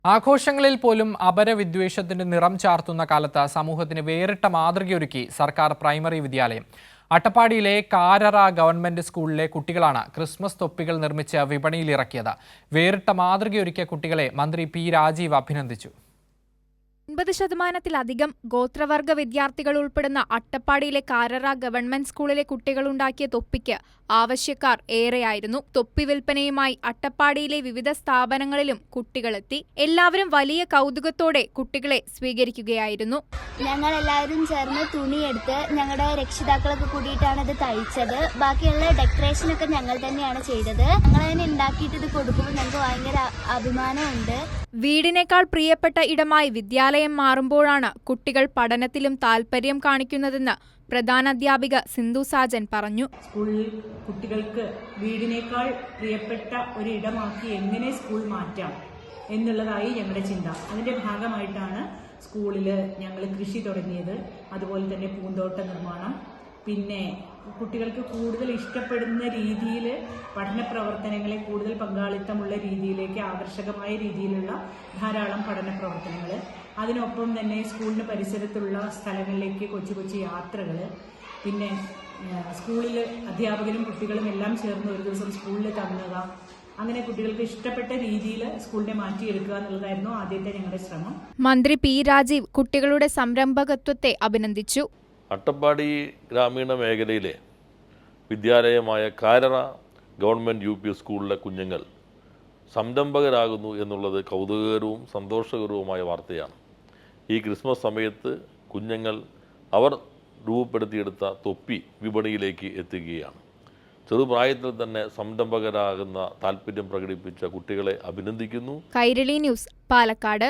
ആഘോഷങ്ങളിൽ പോലും അപരവിദ്വേഷത്തിന്റെ നിറം ചാർത്തുന്ന കാലത്ത് സമൂഹത്തിന് വേറിട്ട മാതൃകയൊരുക്കി സർക്കാർ പ്രൈമറി വിദ്യാലയം. അട്ടപ്പാടിയിലെ കാരറ ഗവൺമെന്റ് സ്കൂളിലെ കുട്ടികളാണ് ക്രിസ്മസ് തൊപ്പികൾ നിർമ്മിച്ച് വിപണിയിലിറക്കിയത്. വേറിട്ട മാതൃകയൊരുക്കിയ കുട്ടികളെ മന്ത്രി പി രാജീവ് അഭിനന്ദിച്ചു. 50% ഗോത്രവർഗ വിദ്യാർത്ഥികൾ ഉൾപ്പെടുന്ന അട്ടപ്പാടിയിലെ കാരറ ഗവൺമെന്റ് സ്കൂളിലെ കുട്ടികളുണ്ടാക്കിയ തൊപ്പിക്ക് ആവശ്യക്കാർ ഏറെയായിരുന്നു. തൊപ്പി വിൽപ്പനയുമായി അട്ടപ്പാടിയിലെ വിവിധ സ്ഥാപനങ്ങളിലും കുട്ടികളെത്തി. എല്ലാവരും വലിയ കൗതുകത്തോടെ കുട്ടികളെ സ്വീകരിക്കുകയായിരുന്നു. ഞങ്ങൾ എല്ലാവരും ചേർന്ന് തുണിയെടുത്ത് ഞങ്ങളുടെ രക്ഷിതാക്കളൊക്കെ കൂടിയിട്ടാണ് ഇത് തയ്ച്ചത്. ബാക്കിയുള്ള ഡെക്കറേഷനൊക്കെ ഞങ്ങൾ തന്നെയാണ് ചെയ്തത്. ഞങ്ങൾ തന്നെ ഉണ്ടാക്കിയിട്ട് ഇത് കൊടുക്കുമ്പോൾ ഞങ്ങൾക്ക് ഭയങ്കര അഭിമാനമുണ്ട്. വീടിനേക്കാൾ പ്രിയപ്പെട്ട ഇടമായി വിദ്യാലയം മാറുമ്പോഴാണ് കുട്ടികൾ പഠനത്തിലും താൽപര്യം കാണിക്കുന്നതെന്ന് പ്രധാനാധ്യാപിക സിന്ധു സാജൻ പറഞ്ഞു. സ്കൂളിൽ കുട്ടികൾക്ക് വീടിനേക്കാൾ പ്രിയപ്പെട്ട ഒരു ഇടമാക്കി എങ്ങനെ സ്കൂൾ മാറ്റാം എന്നുള്ളതായി ഞങ്ങളുടെ ചിന്ത. അതിന്റെ ഭാഗമായിട്ടാണ് സ്കൂളിൽ ഞങ്ങൾ കൃഷി തുടങ്ങിയത്. അതുപോലെ തന്നെ പൂന്തോട്ട നിർമ്മാണം, പിന്നെ കുട്ടികൾക്ക് കൂടുതൽ ഇഷ്ടപ്പെടുന്ന രീതിയിൽ പഠന പ്രവർത്തനങ്ങളെ കൂടുതൽ പങ്കാളിത്തമുള്ള രീതിയിലേക്ക് ആകർഷകമായ രീതിയിലുള്ള ധാരാളം പഠന പ്രവർത്തനങ്ങൾ, അതിനൊപ്പം തന്നെ സ്കൂളിന് പരിസരത്തുള്ള സ്ഥലങ്ങളിലേക്ക് കൊച്ചു കൊച്ചു യാത്രകൾ, പിന്നെ സ്കൂളിൽ അധ്യാപകരും കുട്ടികളും എല്ലാം ചേർന്ന് ഒരു ദിവസം സ്കൂളിൽ തങ്ങുക, അങ്ങനെ കുട്ടികൾക്ക് ഇഷ്ടപ്പെട്ട രീതിയിൽ സ്കൂളിനെ മാറ്റിയെടുക്കുക എന്നുള്ളതായിരുന്നു ആദ്യത്തെ ഞങ്ങളുടെ ശ്രമം. മന്ത്രി പി രാജീവ് കുട്ടികളുടെ സംരംഭകത്വത്തെ അഭിനന്ദിച്ചു. അട്ടപ്പാടി ഗ്രാമീണ മേഖലയിലെ വിദ്യാലയമായ കാരറ ഗവൺമെൻറ് UP സ്കൂളിലെ കുഞ്ഞുങ്ങൾ സംരംഭകരാകുന്നു എന്നുള്ളത് കൗതുകകരവും സന്തോഷകരവുമായ വാർത്തയാണ്. ഈ ക്രിസ്മസ് സമയത്ത് കുഞ്ഞുങ്ങൾ അവർ രൂപപ്പെടുത്തിയെടുത്ത തൊപ്പി വിപണിയിലേക്ക് എത്തുകയാണ്. ചെറുപ്രായത്തിൽ തന്നെ സംരംഭകരാകുന്ന താല്പര്യം പ്രകടിപ്പിച്ച കുട്ടികളെ അഭിനന്ദിക്കുന്നു. കൈരളി ന്യൂസ്, പാലക്കാട്.